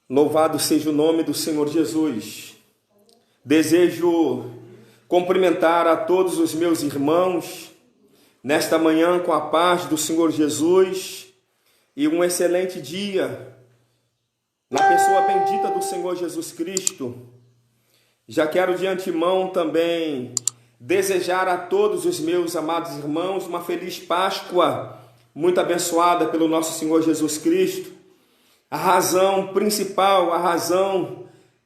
Louvado seja o nome do Senhor Jesus. Desejo cumprimentar a todos os meus irmãos nesta manhã com a paz do Senhor Jesus e um excelente dia na pessoa bendita do Senhor Jesus Cristo. Já quero de antemão também desejar a todos os meus amados irmãos uma feliz Páscoa, muito abençoada pelo nosso Senhor Jesus Cristo. A razão principal, a razão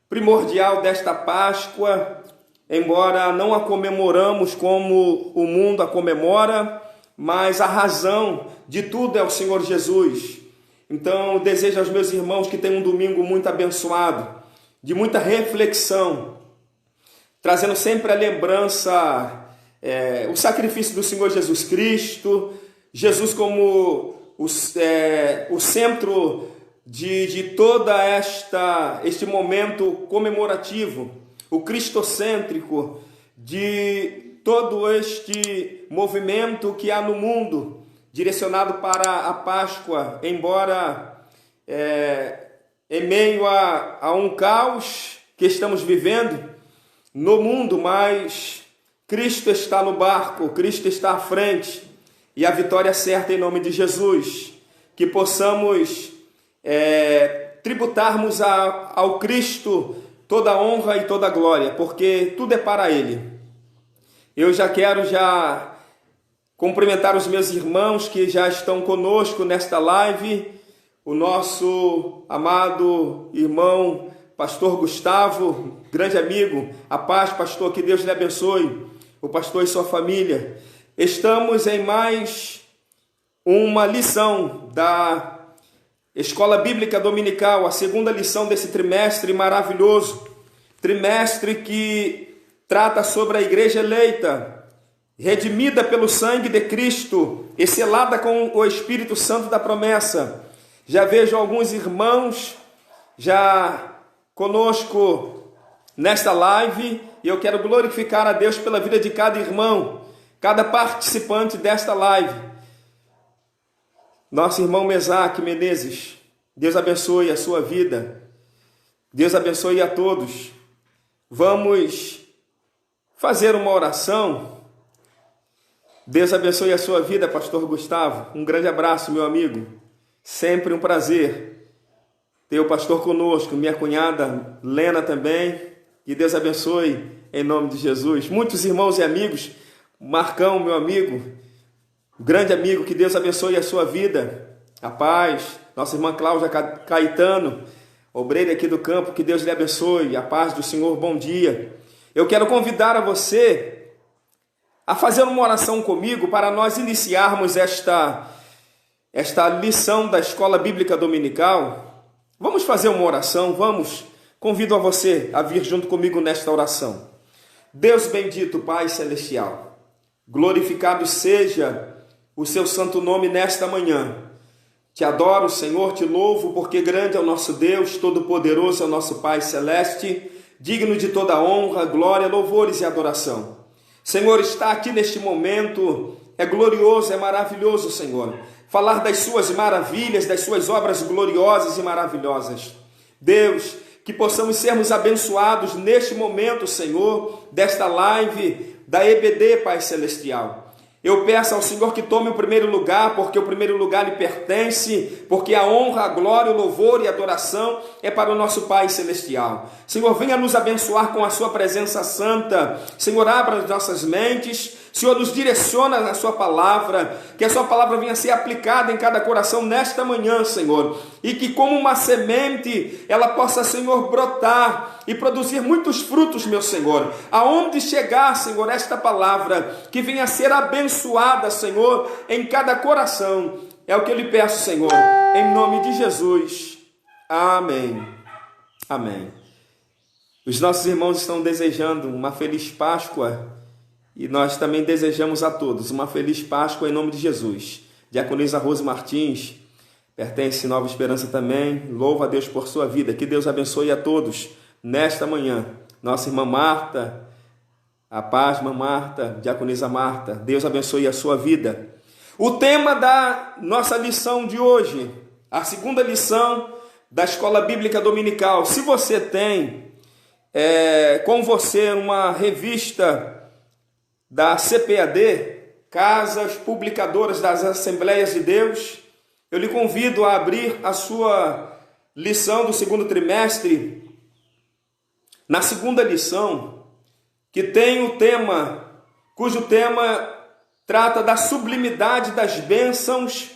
primordial desta Páscoa, embora não a comemoramos como o mundo a comemora, mas a razão de tudo é o Senhor Jesus. Então, eu desejo aos meus irmãos que tenham um domingo muito abençoado, de muita reflexão, trazendo sempre a lembrança, o sacrifício do Senhor Jesus Cristo, Jesus como o centro de toda este momento comemorativo, o cristocêntrico, de todo este movimento que há no mundo, direcionado para a Páscoa, embora em meio a um caos que estamos vivendo no mundo, mas Cristo está no barco, Cristo está à frente, e a vitória é certa em nome de Jesus. Que possamos tributarmos ao Cristo toda a honra e toda a glória, porque tudo é para Ele. Eu já quero cumprimentar os meus irmãos que já estão conosco nesta live, o nosso amado irmão pastor Gustavo, grande amigo, a paz, pastor, que Deus lhe abençoe, o pastor e sua família. Estamos em mais uma lição da Escola Bíblica Dominical, a segunda lição desse trimestre maravilhoso, trimestre que trata sobre a igreja eleita, redimida pelo sangue de Cristo e selada com o Espírito Santo da promessa. Já vejo alguns irmãos já conosco nesta live e eu quero glorificar a Deus pela vida de cada irmão, cada participante desta live. Nosso irmão Mesaque Menezes, Deus abençoe a sua vida, Deus abençoe a todos. Vamos fazer uma oração. Deus abençoe a sua vida, pastor Gustavo. Um grande abraço, meu amigo. Sempre um prazer ter o pastor conosco, minha cunhada Lena também. Que Deus abençoe em nome de Jesus. Muitos irmãos e amigos, Marcão, meu amigo, grande amigo, que Deus abençoe a sua vida, a paz. Nossa irmã Cláudia Caetano, obreira aqui do campo, que Deus lhe abençoe, a paz do Senhor, bom dia. Eu quero convidar a você a fazer uma oração comigo para nós iniciarmos esta lição da Escola Bíblica Dominical. Vamos fazer uma oração, vamos. Convido a você a vir junto comigo nesta oração. Deus bendito, Pai Celestial, glorificado seja o seu santo nome nesta manhã. Te adoro, Senhor, te louvo, porque grande é o nosso Deus, todo-poderoso é o nosso Pai Celeste, digno de toda honra, glória, louvores e adoração. Senhor, está aqui neste momento, é glorioso, é maravilhoso, Senhor, falar das suas maravilhas, das suas obras gloriosas e maravilhosas. Deus, que possamos sermos abençoados neste momento, Senhor, desta live da EBD, Pai Celestial. Eu peço ao Senhor que tome o primeiro lugar, porque o primeiro lugar lhe pertence, porque a honra, a glória, o louvor e a adoração é para o nosso Pai Celestial. Senhor, venha nos abençoar com a sua presença santa. Senhor, abra as nossas mentes. Senhor, nos direciona na sua palavra, que a sua palavra venha a ser aplicada em cada coração nesta manhã, Senhor, e que como uma semente, ela possa, Senhor, brotar e produzir muitos frutos, meu Senhor, aonde chegar, Senhor, esta palavra, que venha a ser abençoada, Senhor, em cada coração, é o que eu lhe peço, Senhor, em nome de Jesus, amém, amém. Os nossos irmãos estão desejando uma feliz Páscoa, e nós também desejamos a todos uma feliz Páscoa em nome de Jesus. Diaconisa Rose Martins, pertence Nova Esperança também. Louva a Deus por sua vida. Que Deus abençoe a todos nesta manhã. Nossa irmã Marta, a paz, irmã Marta, Diaconisa Marta. Deus abençoe a sua vida. O tema da nossa lição de hoje, a segunda lição da Escola Bíblica Dominical. Se você tem com você uma revista da CPAD, Casas Publicadoras das Assembleias de Deus, eu lhe convido a abrir a sua lição do segundo trimestre, na segunda lição, que tem cujo tema trata da sublimidade das bênçãos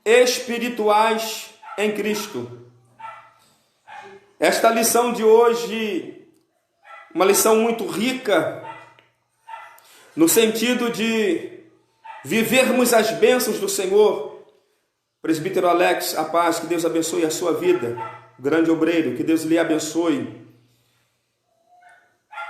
espirituais em Cristo. Esta lição de hoje, uma lição muito rica, no sentido de vivermos as bênçãos do Senhor. Presbítero Alex, a paz, que Deus abençoe a sua vida, grande obreiro, que Deus lhe abençoe.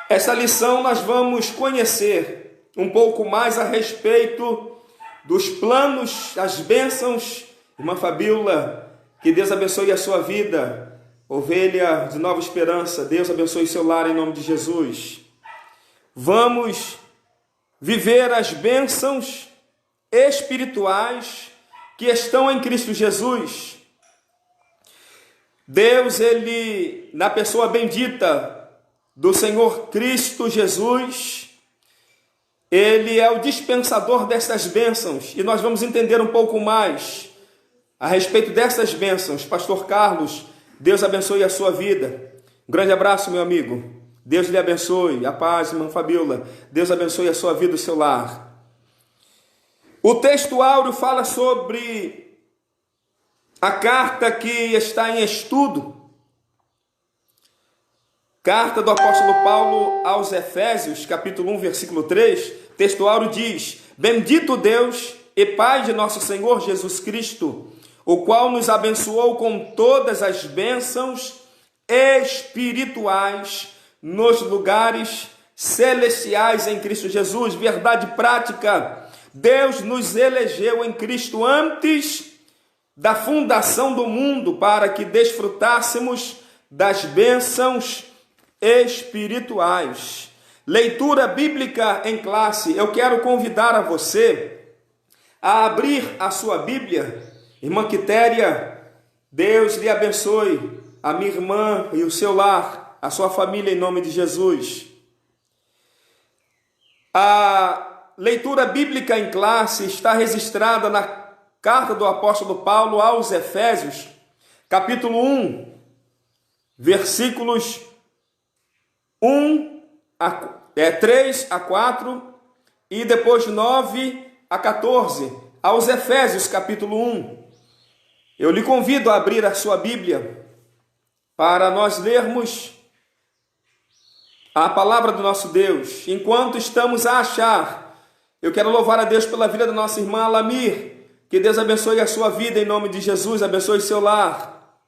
Esta lição nós vamos conhecer um pouco mais a respeito dos planos, as bênçãos. Irmã Fabíola, que Deus abençoe a sua vida. Ovelha de Nova Esperança, Deus abençoe seu lar em nome de Jesus. Vamos viver as bênçãos espirituais que estão em Cristo Jesus. Deus, Ele, na pessoa bendita do Senhor Cristo Jesus, Ele é o dispensador dessas bênçãos. E nós vamos entender um pouco mais a respeito dessas bênçãos. Pastor Carlos, Deus abençoe a sua vida. Um grande abraço, meu amigo. Deus lhe abençoe. A paz, irmã Fabíola. Deus abençoe a sua vida e o seu lar. O texto áureo fala sobre a carta que está em estudo. Carta do apóstolo Paulo aos Efésios, capítulo 1, versículo 3. Texto áureo diz: Bendito Deus e Pai de nosso Senhor Jesus Cristo, o qual nos abençoou com todas as bênçãos espirituais nos lugares celestiais em Cristo Jesus. Verdade prática: Deus nos elegeu em Cristo antes da fundação do mundo para que desfrutássemos das bênçãos espirituais. Leitura bíblica em classe. Eu quero convidar a você a abrir a sua Bíblia. Irmã Quitéria, Deus lhe abençoe, a minha irmã e o seu lar, a sua família em nome de Jesus. A leitura bíblica em classe está registrada na carta do apóstolo Paulo aos Efésios, capítulo 1, versículos 3 a 4 e depois 9 a 14. Aos Efésios, capítulo 1. Eu lhe convido a abrir a sua Bíblia para nós lermos a palavra do nosso Deus. Enquanto estamos a achar, eu quero louvar a Deus pela vida da nossa irmã Alamir. Que Deus abençoe a sua vida em nome de Jesus, abençoe seu lar.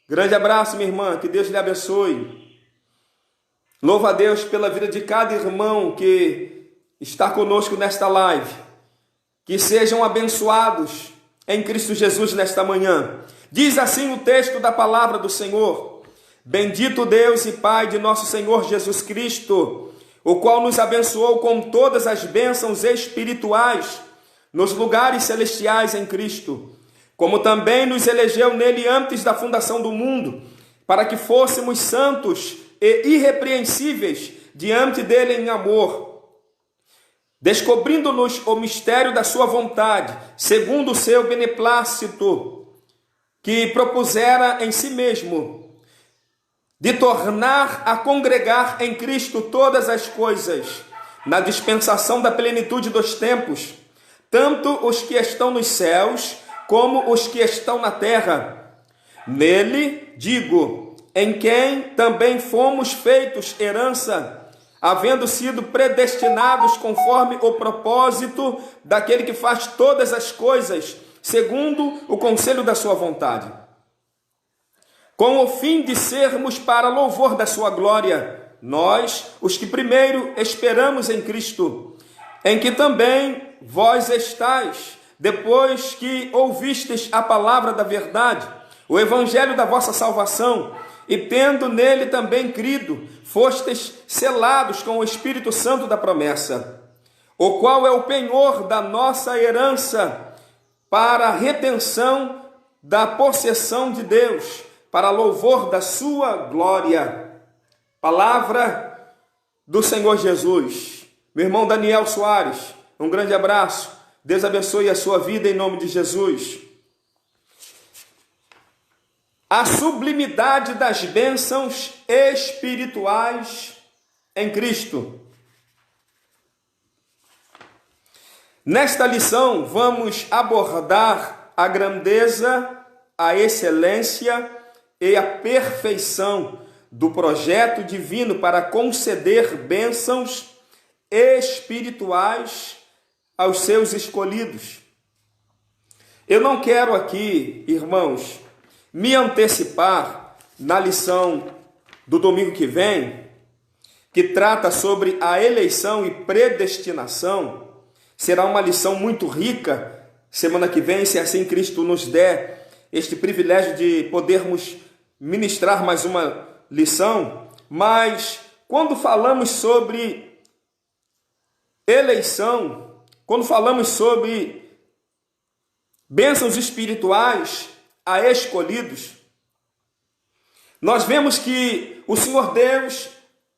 Grande abraço, minha irmã, que Deus lhe abençoe. Louva a Deus pela vida de cada irmão que está conosco nesta live. Que sejam abençoados em Cristo Jesus nesta manhã. Diz assim o texto da palavra do Senhor: Bendito Deus e Pai de nosso Senhor Jesus Cristo, o qual nos abençoou com todas as bênçãos espirituais nos lugares celestiais em Cristo, como também nos elegeu nele antes da fundação do mundo, para que fôssemos santos e irrepreensíveis diante dele em amor, descobrindo-nos o mistério da sua vontade, segundo o seu beneplácito, que propusera em si mesmo, de tornar a congregar em Cristo todas as coisas, na dispensação da plenitude dos tempos, tanto os que estão nos céus, como os que estão na terra. Nele, digo, em quem também fomos feitos herança, havendo sido predestinados conforme o propósito daquele que faz todas as coisas, segundo o conselho da sua vontade, com o fim de sermos para louvor da sua glória, nós, os que primeiro esperamos em Cristo, em que também vós estáis, depois que ouvistes a palavra da verdade, o evangelho da vossa salvação, e tendo nele também crido, fostes selados com o Espírito Santo da promessa, o qual é o penhor da nossa herança para a retenção da possessão de Deus, para louvor da sua glória. Palavra do Senhor Jesus. Meu irmão Daniel Soares, um grande abraço. Deus abençoe a sua vida em nome de Jesus. A sublimidade das bênçãos espirituais em Cristo. Nesta lição, vamos abordar a grandeza, a excelência e a perfeição do projeto divino para conceder bênçãos espirituais aos seus escolhidos. Eu não quero aqui, irmãos, me antecipar na lição do domingo que vem, que trata sobre a eleição e predestinação. Será uma lição muito rica semana que vem, se assim Cristo nos der este privilégio de podermos ministrar mais uma lição. Mas quando falamos sobre eleição, quando falamos sobre bênçãos espirituais a escolhidos, nós vemos que o Senhor Deus,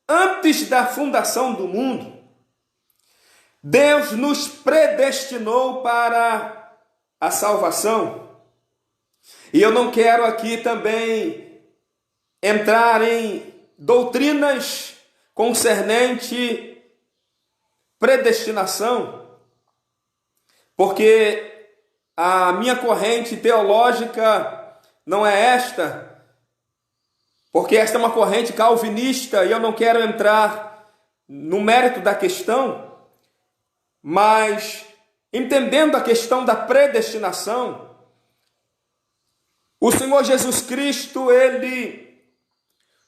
antes da fundação do mundo, Deus nos predestinou para a salvação. E eu não quero aqui também entrar em doutrinas concernente predestinação, porque a minha corrente teológica não é esta, porque esta é uma corrente calvinista e eu não quero entrar no mérito da questão. Mas, entendendo a questão da predestinação, o Senhor Jesus Cristo, Ele,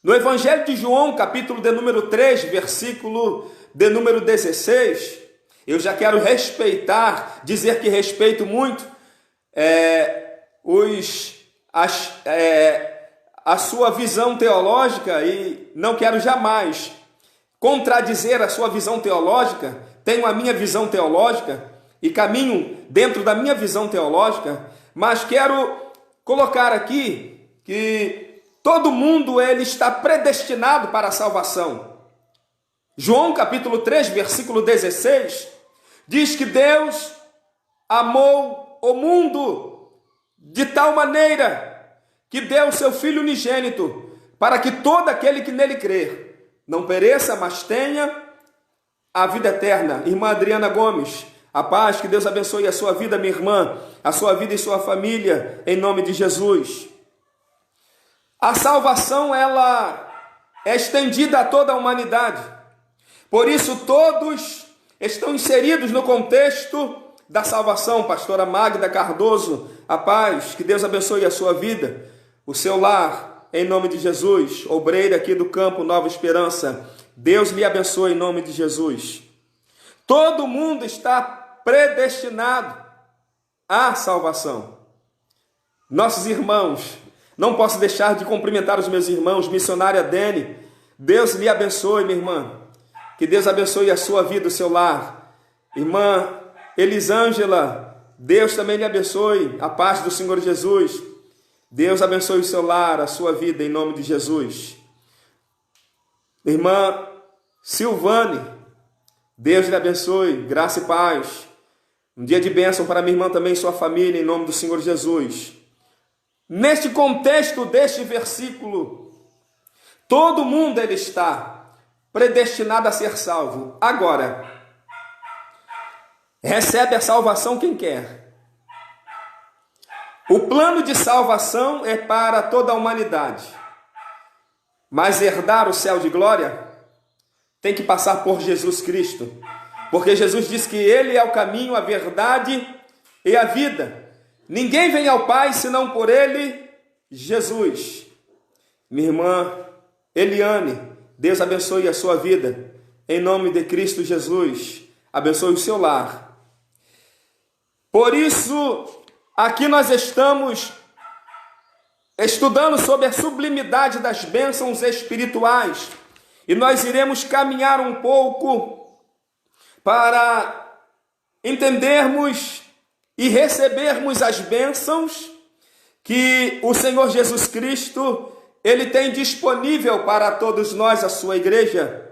no Evangelho de João, capítulo de número 3, versículo de número 16, eu já quero respeitar, dizer que respeito muito a sua visão teológica e não quero jamais contradizer a sua visão teológica. Tenho a minha visão teológica e caminho dentro da minha visão teológica, mas quero colocar aqui que todo mundo ele está predestinado para a salvação. João capítulo 3, versículo 16, diz que Deus amou o mundo de tal maneira que deu o seu Filho unigênito para que todo aquele que nele crer não pereça, mas tenha a vida eterna. Irmã Adriana Gomes, a paz, que Deus abençoe a sua vida, minha irmã, a sua vida e sua família, em nome de Jesus. A salvação, ela é estendida a toda a humanidade. Por isso, todos estão inseridos no contexto da salvação. Pastora Magda Cardoso, a paz, que Deus abençoe a sua vida, o seu lar, em nome de Jesus. Obreira aqui do campo Nova Esperança, Deus lhe abençoe em nome de Jesus. Todo mundo está predestinado à salvação. Nossos irmãos, não posso deixar de cumprimentar os meus irmãos, missionária Dene, Deus lhe abençoe, minha irmã. Que Deus abençoe a sua vida, o seu lar. Irmã Elisângela, Deus também lhe abençoe, a paz do Senhor Jesus. Deus abençoe o seu lar, a sua vida, em nome de Jesus. Irmã Silvane, Deus lhe abençoe, graça e paz. Um dia de bênção para minha irmã também e sua família, em nome do Senhor Jesus. Neste contexto deste versículo, todo mundo ele está predestinado a ser salvo. Agora, recebe a salvação quem quer. O plano de salvação é para toda a humanidade. Mas herdar o céu de glória tem que passar por Jesus Cristo. Porque Jesus diz que Ele é o caminho, a verdade e a vida. Ninguém vem ao Pai senão por Ele, Jesus. Minha irmã Eliane, Deus abençoe a sua vida. Em nome de Cristo Jesus, abençoe o seu lar. Por isso, aqui nós estamos estudando sobre a sublimidade das bênçãos espirituais. E nós iremos caminhar um pouco para entendermos e recebermos as bênçãos que o Senhor Jesus Cristo, Ele tem disponível para todos nós, a sua igreja.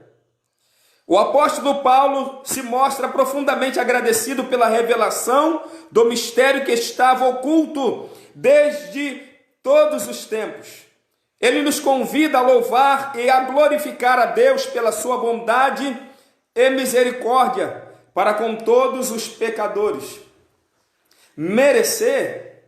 O apóstolo Paulo se mostra profundamente agradecido pela revelação do mistério que estava oculto desde todos os tempos. Ele nos convida a louvar e a glorificar a Deus pela sua bondade e misericórdia para com todos os pecadores. Merecer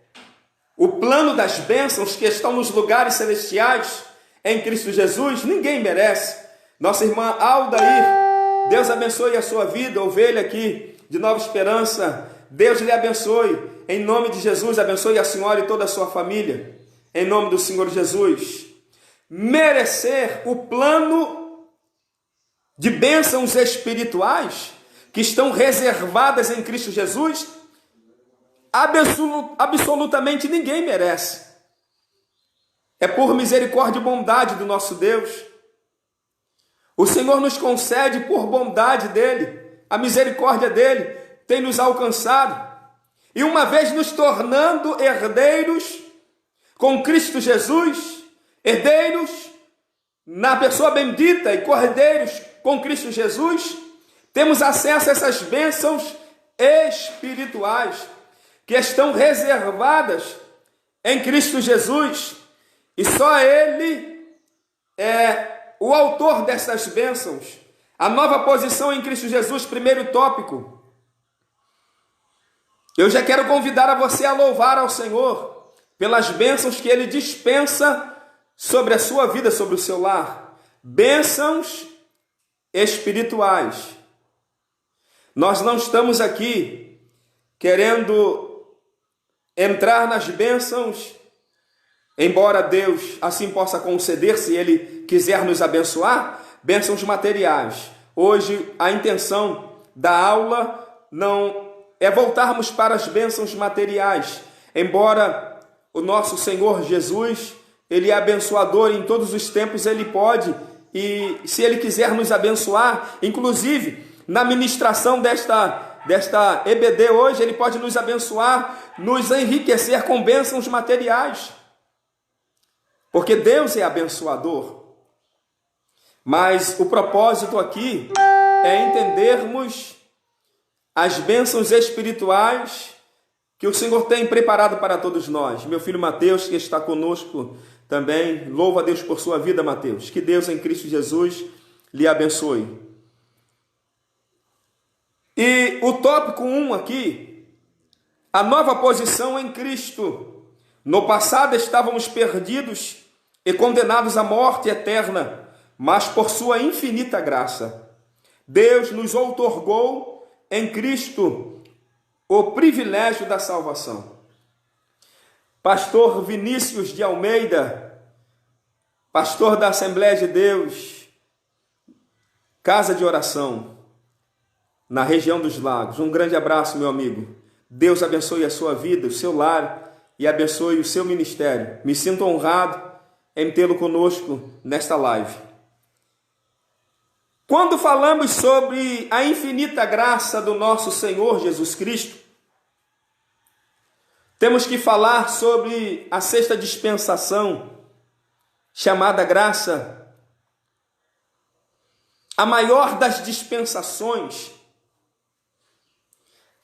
o plano das bênçãos que estão nos lugares celestiais em Cristo Jesus, ninguém merece. Nossa irmã Aldair, Deus abençoe a sua vida, ovelha aqui de Nova Esperança. Deus lhe abençoe. Em nome de Jesus, abençoe a senhora e toda a sua família. Em nome do Senhor Jesus. Merecer o plano de bênçãos espirituais que estão reservadas em Cristo Jesus, absolutamente ninguém merece. É por misericórdia e bondade do nosso Deus. O Senhor nos concede por bondade dele, a misericórdia dele tem nos alcançado. E uma vez nos tornando herdeiros com Cristo Jesus, herdeiros na pessoa bendita e cordeiros com Cristo Jesus, temos acesso a essas bênçãos espirituais que estão reservadas em Cristo Jesus, e só Ele é o autor dessas bênçãos. A nova posição em Cristo Jesus, primeiro tópico. Eu já quero convidar a você a louvar ao Senhor pelas bênçãos que Ele dispensa sobre a sua vida, sobre o seu lar. Bênçãos espirituais. Nós não estamos aqui querendo entrar nas bênçãos, embora Deus assim possa conceder, se Ele quiser nos abençoar, bênçãos materiais. Hoje a intenção da aula não é voltarmos para as bênçãos materiais, embora o nosso Senhor Jesus, Ele é abençoador em todos os tempos, Ele pode, e se Ele quiser nos abençoar, inclusive na ministração desta EBD hoje, Ele pode nos abençoar, nos enriquecer com bênçãos materiais, porque Deus é abençoador. Mas o propósito aqui é entendermos as bênçãos espirituais que o Senhor tem preparado para todos nós. Meu filho Mateus, que está conosco também, louva a Deus por sua vida, Mateus. Que Deus em Cristo Jesus lhe abençoe. E o tópico 1 aqui, a nova posição em Cristo. No passado estávamos perdidos e condenados à morte eterna, mas por sua infinita graça, Deus nos outorgou em Cristo o privilégio da salvação. Pastor Vinícius de Almeida, pastor da Assembleia de Deus, Casa de Oração, na região dos Lagos. Um grande abraço, meu amigo. Deus abençoe a sua vida, o seu lar e abençoe o seu ministério. Me sinto honrado em tê-lo conosco nesta live. Quando falamos sobre a infinita graça do nosso Senhor Jesus Cristo, temos que falar sobre a sexta dispensação, chamada graça, a maior das dispensações,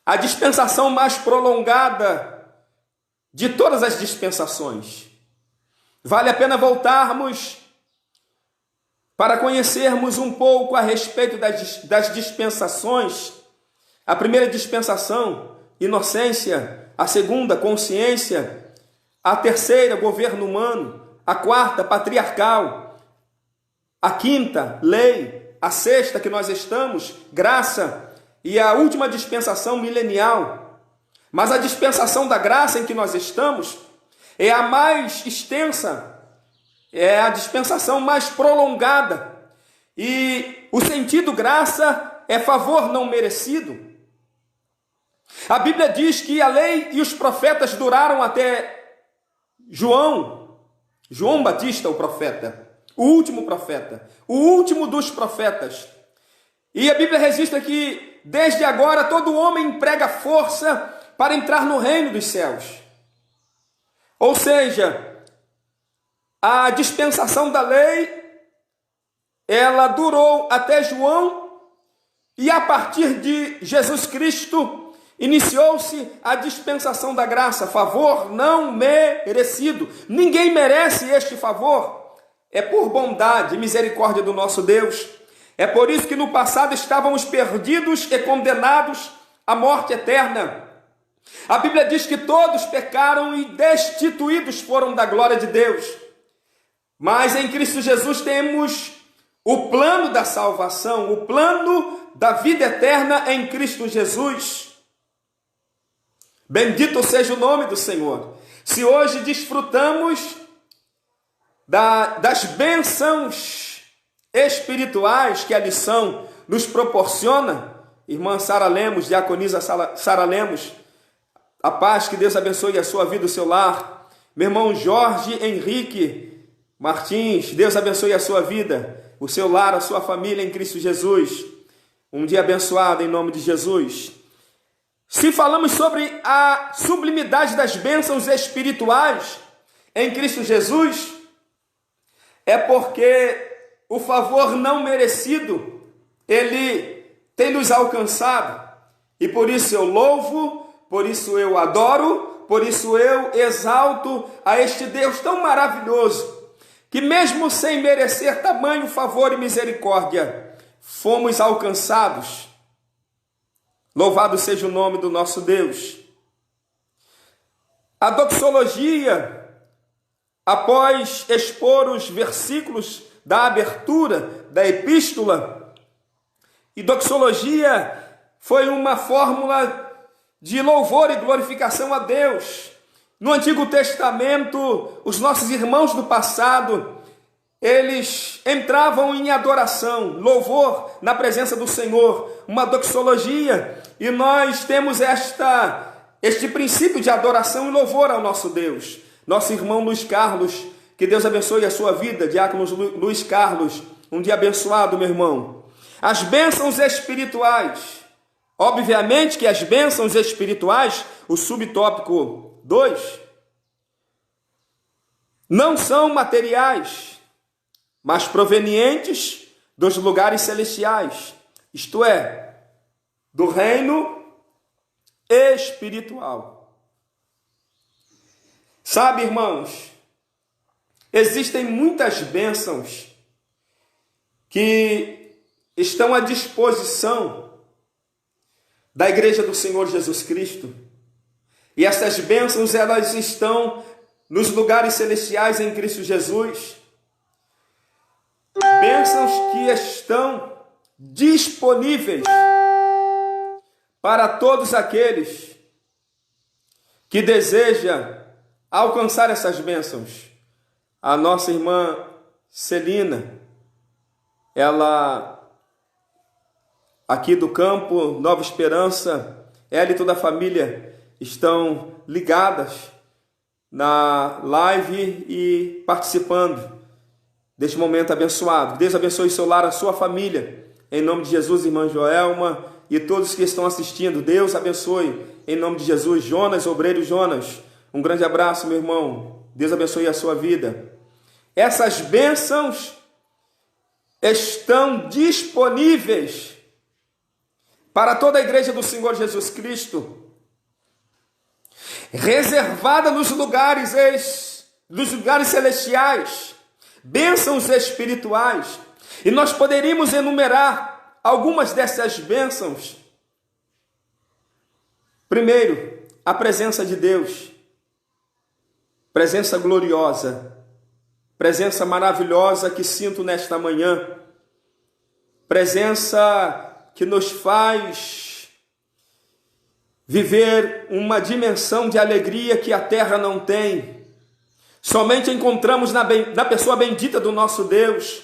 a dispensação mais prolongada de todas as dispensações. Vale a pena voltarmos para conhecermos um pouco a respeito das dispensações. A primeira dispensação, inocência. A segunda, consciência. A terceira, governo humano. A quarta, patriarcal. A quinta, lei. A sexta, que nós estamos, graça. E a última dispensação, milenial. Mas a dispensação da graça em que nós estamos é a mais extensa, é a dispensação mais prolongada. E o sentido graça é favor não merecido. A Bíblia diz que a lei e os profetas duraram até João Batista, o profeta, o último profeta, o último dos profetas. E a Bíblia registra que desde agora todo homem emprega força para entrar no reino dos céus. Ou seja, a dispensação da lei, ela durou até João, e a partir de Jesus Cristo iniciou-se a dispensação da graça, favor não merecido. Ninguém merece este favor. É por bondade e misericórdia do nosso Deus. É por isso que no passado estávamos perdidos e condenados à morte eterna. A Bíblia diz que todos pecaram e destituídos foram da glória de Deus. Mas em Cristo Jesus temos o plano da salvação, o plano da vida eterna em Cristo Jesus. Bendito seja o nome do Senhor. Se hoje desfrutamos das bênçãos espirituais que a lição nos proporciona, irmã Sara Lemos, diaconisa Sara Lemos, a paz, que Deus abençoe a sua vida, o seu lar. Meu irmão Jorge Henrique Martins, Deus abençoe a sua vida, o seu lar, a sua família em Cristo Jesus. Um dia abençoado em nome de Jesus. Se falamos sobre a sublimidade das bênçãos espirituais em Cristo Jesus, é porque o favor não merecido, ele tem nos alcançado. E por isso eu louvo, por isso eu adoro, por isso eu exalto a este Deus tão maravilhoso, que mesmo sem merecer tamanho favor e misericórdia, fomos alcançados. Louvado seja o nome do nosso Deus. A doxologia, após expor os versículos da abertura da epístola, e doxologia foi uma fórmula de louvor e glorificação a Deus. No Antigo Testamento, os nossos irmãos do passado, eles entravam em adoração, louvor na presença do Senhor, uma doxologia, e nós temos este princípio de adoração e louvor ao nosso Deus. Nosso irmão Luiz Carlos, que Deus abençoe a sua vida, diácono Luiz Carlos, um dia abençoado, meu irmão. As bênçãos espirituais, obviamente que as bênçãos espirituais, o subtópico 2, não são materiais, mas provenientes dos lugares celestiais, isto é, do reino espiritual. Sabe, irmãos, existem muitas bênçãos que estão à disposição da igreja do Senhor Jesus Cristo, e essas bênçãos, elas estão nos lugares celestiais em Cristo Jesus. Bênçãos que estão disponíveis para todos aqueles que desejam alcançar essas bênçãos. A nossa irmã Celina, ela aqui do campo Nova Esperança, ela e toda a família estão ligadas na live e participando deste momento abençoado. Deus abençoe seu lar, a sua família. Em nome de Jesus, irmã Joelma e todos que estão assistindo. Deus abençoe. Em nome de Jesus, Jonas, obreiro Jonas. Um grande abraço, meu irmão. Deus abençoe a sua vida. Essas bênçãos estão disponíveis para toda a igreja do Senhor Jesus Cristo, reservada nos lugares celestiais, bênçãos espirituais. E nós poderíamos enumerar algumas dessas bênçãos. Primeiro, a presença de Deus, presença gloriosa, presença maravilhosa que sinto nesta manhã, presença que nos faz viver uma dimensão de alegria que a terra não tem. Somente encontramos na pessoa bendita do nosso Deus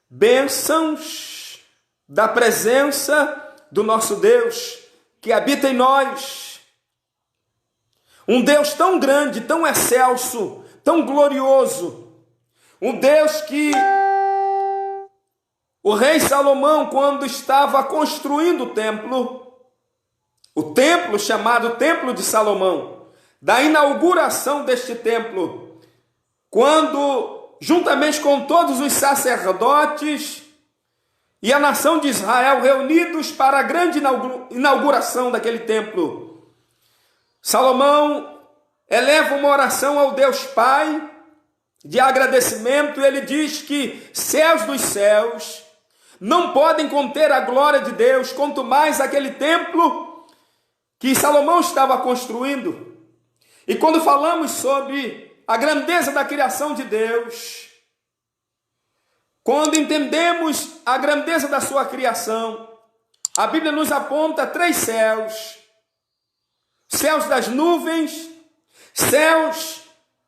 bênçãos da presença do nosso Deus que habita em nós. Um Deus tão grande, tão excelso, tão glorioso. Um Deus que o rei Salomão, quando estava construindo o templo chamado Templo de Salomão, da inauguração deste templo, quando, juntamente com todos os sacerdotes e a nação de Israel reunidos para a grande inauguração daquele templo, Salomão eleva uma oração ao Deus Pai de agradecimento. Ele diz que céus dos céus não podem conter a glória de Deus, quanto mais aquele templo que Salomão estava construindo. E quando falamos sobre a grandeza da criação de Deus, quando entendemos a grandeza da sua criação, a Bíblia nos aponta 3 céus: céus das nuvens, céus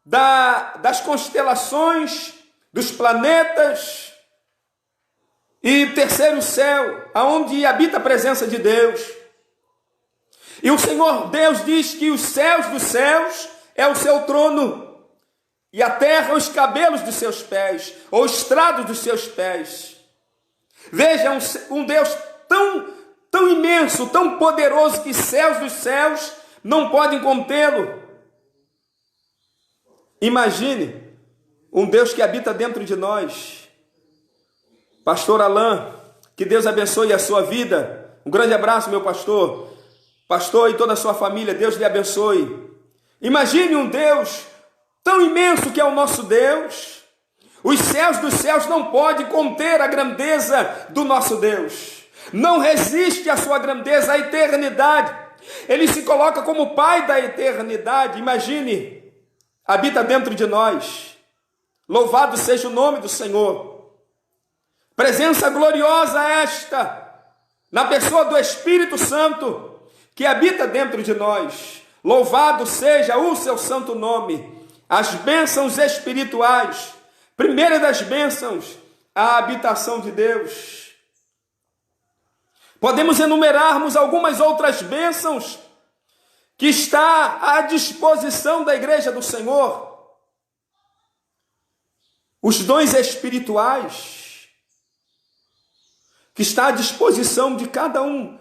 das constelações, dos planetas, e terceiro céu, aonde habita a presença de Deus. E o Senhor Deus diz que os céus dos céus é o seu trono, e a terra os cabelos dos seus pés, ou estrados dos seus pés. Veja, um Deus tão imenso, tão poderoso, que céus dos céus não podem contê-lo. Imagine um Deus que habita dentro de nós. Pastor Alain, que Deus abençoe a sua vida. Um grande abraço, meu pastor. Pastor e toda a sua família, Deus lhe abençoe. Imagine um Deus tão imenso que é o nosso Deus. Os céus dos céus não podem conter a grandeza do nosso Deus. Não resiste à sua grandeza, à eternidade. Ele se coloca como Pai da eternidade. Imagine, habita dentro de nós. Louvado seja o nome do Senhor. Presença gloriosa esta, na pessoa do Espírito Santo, que habita dentro de nós. Louvado seja o seu santo nome. As bênçãos espirituais, primeira das bênçãos, a habitação de Deus. Podemos enumerarmos algumas outras bênçãos que está à disposição da igreja do Senhor. Os dons espirituais, que está à disposição de cada um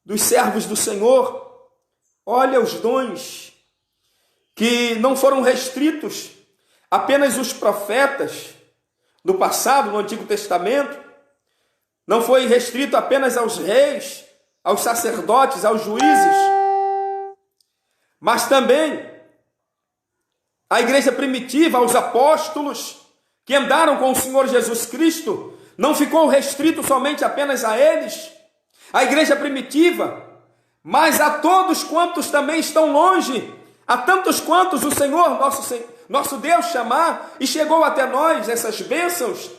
dos servos do Senhor. Olha os dons que não foram restritos apenas os profetas do passado, no Antigo Testamento, não foi restrito apenas aos reis, aos sacerdotes, aos juízes, mas também à igreja primitiva, aos apóstolos que andaram com o Senhor Jesus Cristo. Não ficou restrito somente apenas a eles, a igreja primitiva, mas a todos quantos também estão longe, a tantos quantos o Senhor, nosso Deus, chamar, e chegou até nós essas bênçãos.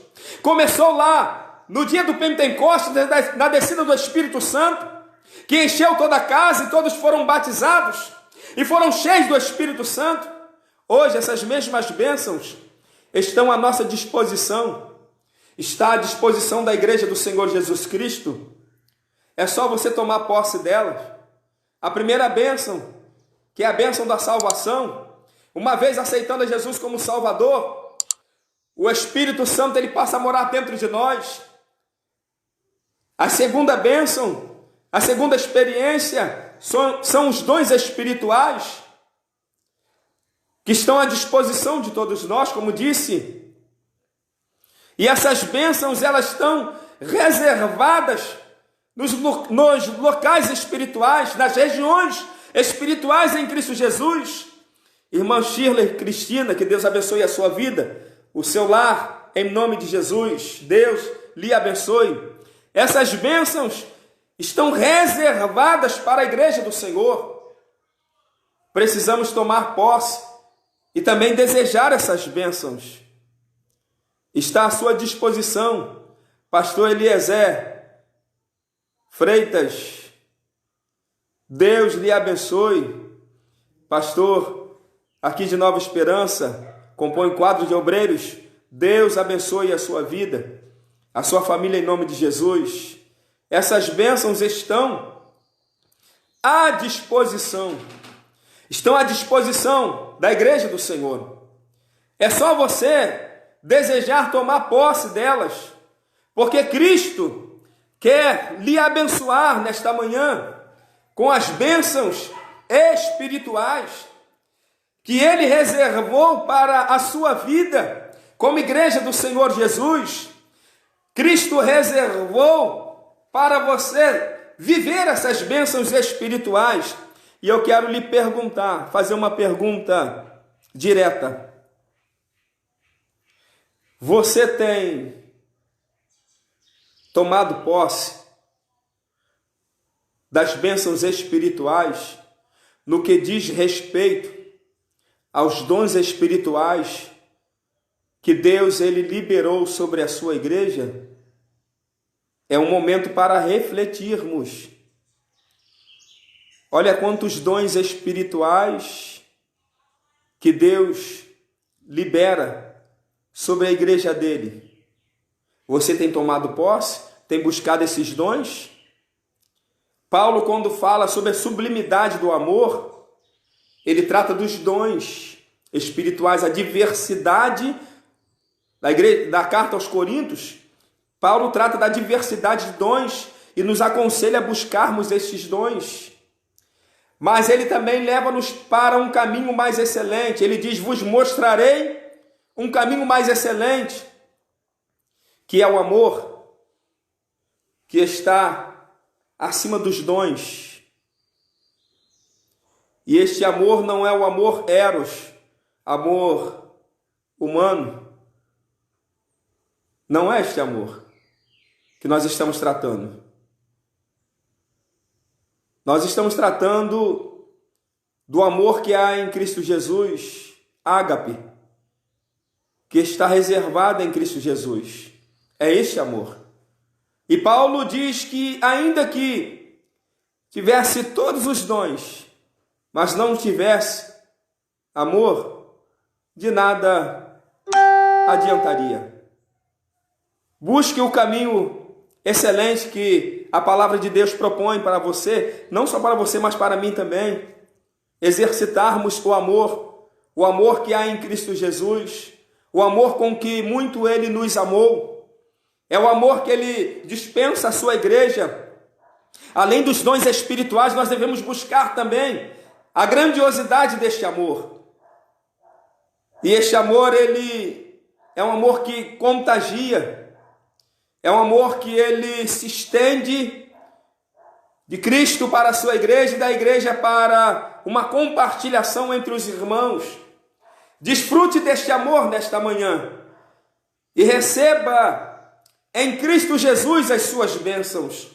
Começou lá, no dia do Pentecostes, na descida do Espírito Santo, que encheu toda a casa e todos foram batizados, e foram cheios do Espírito Santo. Hoje essas mesmas bênçãos estão à nossa disposição. Está à disposição da igreja do Senhor Jesus Cristo. É só você tomar posse delas. A primeira bênção, que é a bênção da salvação, uma vez aceitando a Jesus como Salvador, o Espírito Santo ele passa a morar dentro de nós. A segunda bênção, a segunda experiência, são os dons espirituais, que estão à disposição de todos nós, como disse. E essas bênçãos, elas estão reservadas nos locais espirituais, nas regiões espirituais em Cristo Jesus. Irmã Shirley Cristina, que Deus abençoe a sua vida, o seu lar, em nome de Jesus. Deus lhe abençoe. Essas bênçãos estão reservadas para a igreja do Senhor. Precisamos tomar posse e também desejar essas bênçãos. Está à sua disposição, pastor Eliezer Freitas. Deus lhe abençoe. Pastor, aqui de Nova Esperança, compõe quadro de obreiros. Deus abençoe a sua vida, a sua família em nome de Jesus. Essas bênçãos estão à disposição. Estão à disposição da igreja do Senhor. É só você desejar tomar posse delas, porque Cristo quer lhe abençoar nesta manhã com as bênçãos espirituais. que Ele reservou para a sua vida, como igreja do Senhor Jesus. Cristo reservou para você viver essas bênçãos espirituais. E eu quero lhe perguntar, fazer uma pergunta direta. Você tem tomado posse das bênçãos espirituais no que diz respeito aos dons espirituais que Deus ele liberou sobre a sua igreja? É um momento para refletirmos. Olha quantos dons espirituais que Deus libera sobre a igreja dele. Você tem tomado posse? Tem buscado esses dons? Paulo, quando fala sobre a sublimidade do amor, ele trata dos dons espirituais, a diversidade da carta aos Coríntios. Paulo trata da diversidade de dons e nos aconselha a buscarmos estes dons. Mas ele também leva-nos para um caminho mais excelente. Ele diz: vos mostrarei um caminho mais excelente, que é o amor, que está acima dos dons. E este amor não é o amor eros, amor humano. Não é este amor que nós estamos tratando. Nós estamos tratando do amor que há em Cristo Jesus, ágape, que está reservado em Cristo Jesus. É este amor. E Paulo diz que ainda que tivesse todos os dons, mas não tivesse amor, de nada adiantaria. Busque o caminho excelente que a palavra de Deus propõe para você, não só para você, mas para mim também. Exercitarmos o amor que há em Cristo Jesus, o amor com que muito Ele nos amou. É o amor que Ele dispensa à sua igreja. Além dos dons espirituais, nós devemos buscar também a grandiosidade deste amor. E este amor, ele é um amor que contagia. É um amor que ele se estende de Cristo para a sua igreja e da igreja para uma compartilhação entre os irmãos. Desfrute deste amor nesta manhã e receba em Cristo Jesus as suas bênçãos.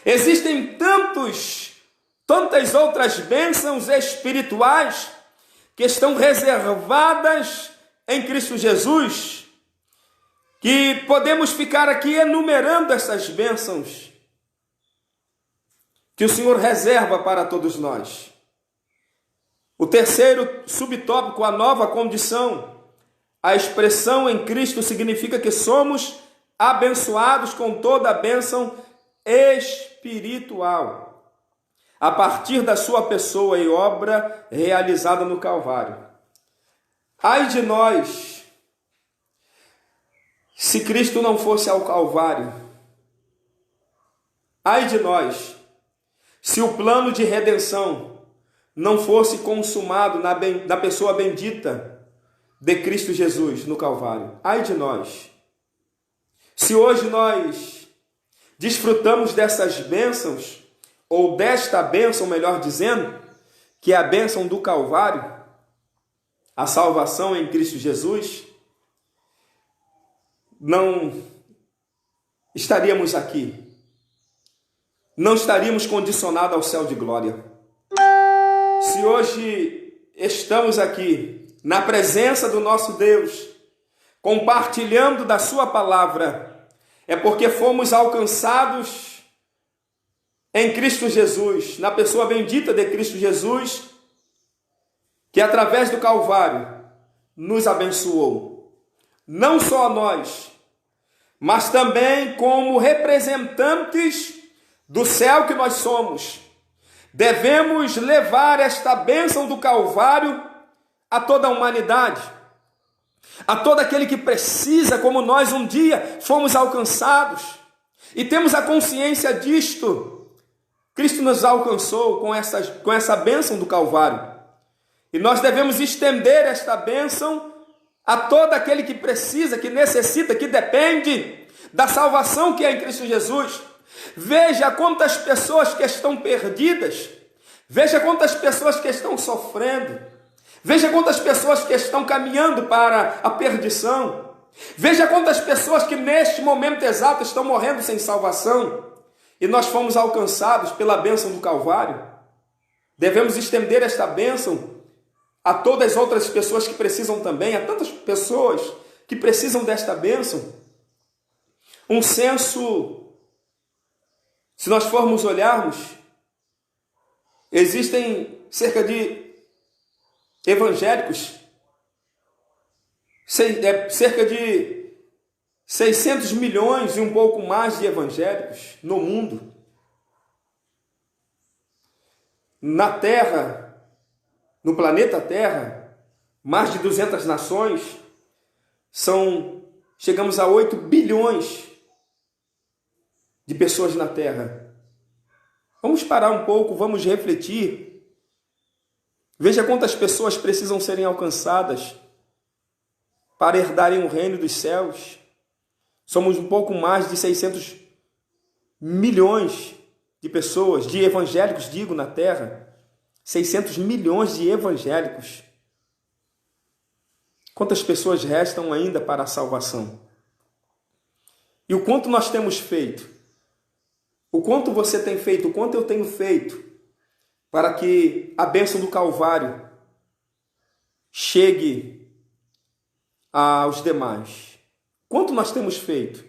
Existem tantas outras bênçãos espirituais que estão reservadas em Cristo Jesus, que podemos ficar aqui enumerando essas bênçãos que o Senhor reserva para todos nós. O terceiro subtópico, a nova condição. A expressão em Cristo significa que somos abençoados com toda a bênção espiritual, a partir da sua pessoa e obra realizada no Calvário. Ai de nós, se Cristo não fosse ao Calvário. Ai de nós, se o plano de redenção não fosse consumado na pessoa bendita de Cristo Jesus no Calvário. Ai de nós, se hoje nós desfrutamos dessas bênçãos, ou desta bênção, melhor dizendo, que é a bênção do Calvário, a salvação em Cristo Jesus, não estaríamos aqui, não estaríamos condicionados ao céu de glória. Se hoje estamos aqui, na presença do nosso Deus, compartilhando da sua palavra, é porque fomos alcançados em Cristo Jesus, na pessoa bendita de Cristo Jesus, que através do Calvário nos abençoou. Não só a nós, mas também como representantes do céu que nós somos. Devemos levar esta bênção do Calvário a toda a humanidade, a todo aquele que precisa, como nós um dia fomos alcançados, e temos a consciência disto. Cristo nos alcançou com essa bênção do Calvário. E nós devemos estender esta bênção a todo aquele que precisa, que necessita, que depende da salvação que é em Cristo Jesus. Veja quantas pessoas que estão perdidas, veja quantas pessoas que estão sofrendo, veja quantas pessoas que estão caminhando para a perdição, veja quantas pessoas que neste momento exato estão morrendo sem salvação, e nós fomos alcançados pela bênção do Calvário. Devemos estender esta bênção a todas as outras pessoas que precisam também, a tantas pessoas que precisam desta bênção. Um censo, se nós formos olharmos, existem cerca de evangélicos, cerca de 600 milhões e um pouco mais de evangélicos no mundo. Na Terra, no planeta Terra, mais de 200 nações, chegamos a 8 bilhões de pessoas na Terra. Vamos parar um pouco, vamos refletir. Veja quantas pessoas precisam serem alcançadas para herdarem o reino dos céus. Somos um pouco mais de 600 milhões de pessoas, de evangélicos, digo, na Terra. 600 milhões de evangélicos. Quantas pessoas restam ainda para a salvação? E o quanto nós temos feito? O quanto você tem feito? O quanto eu tenho feito para que a bênção do Calvário chegue aos demais? Quanto nós temos feito?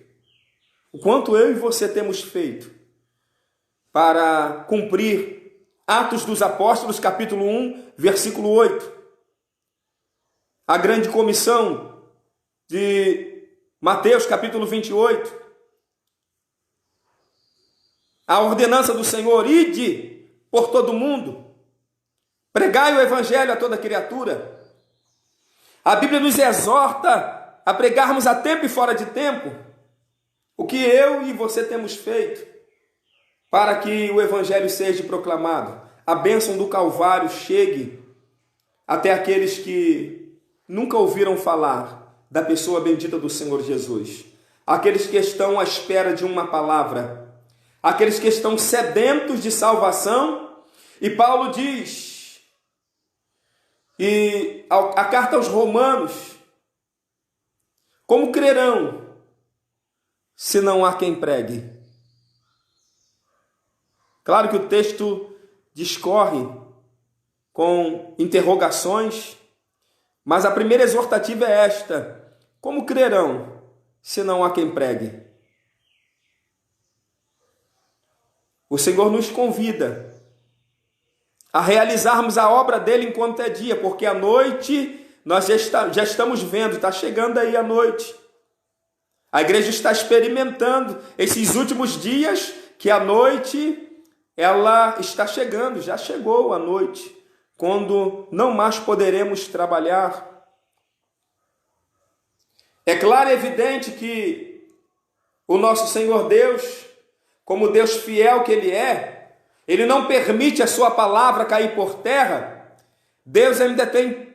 O quanto eu e você temos feito para cumprir Atos dos Apóstolos, capítulo 1, versículo 8. A grande comissão de Mateus, capítulo 28. A ordenança do Senhor: ide por todo mundo, pregai o evangelho a toda criatura. A Bíblia nos exorta a pregarmos a tempo e fora de tempo. O que eu e você temos feito para que o evangelho seja proclamado, a bênção do Calvário chegue até aqueles que nunca ouviram falar da pessoa bendita do Senhor Jesus, aqueles que estão à espera de uma palavra, aqueles que estão sedentos de salvação. E Paulo diz, e a carta aos Romanos: como crerão se não há quem pregue? Claro que o texto discorre com interrogações, mas a primeira exortativa é esta: como crerão se não há quem pregue? O Senhor nos convida a realizarmos a obra dele enquanto é dia, porque à noite nós já estamos vendo, está chegando aí a noite. A igreja está experimentando esses últimos dias que a noite ela está chegando, já chegou a noite, quando não mais poderemos trabalhar. É claro e evidente que o nosso Senhor Deus, como Deus fiel que Ele é, Ele não permite a sua palavra cair por terra. Deus ainda tem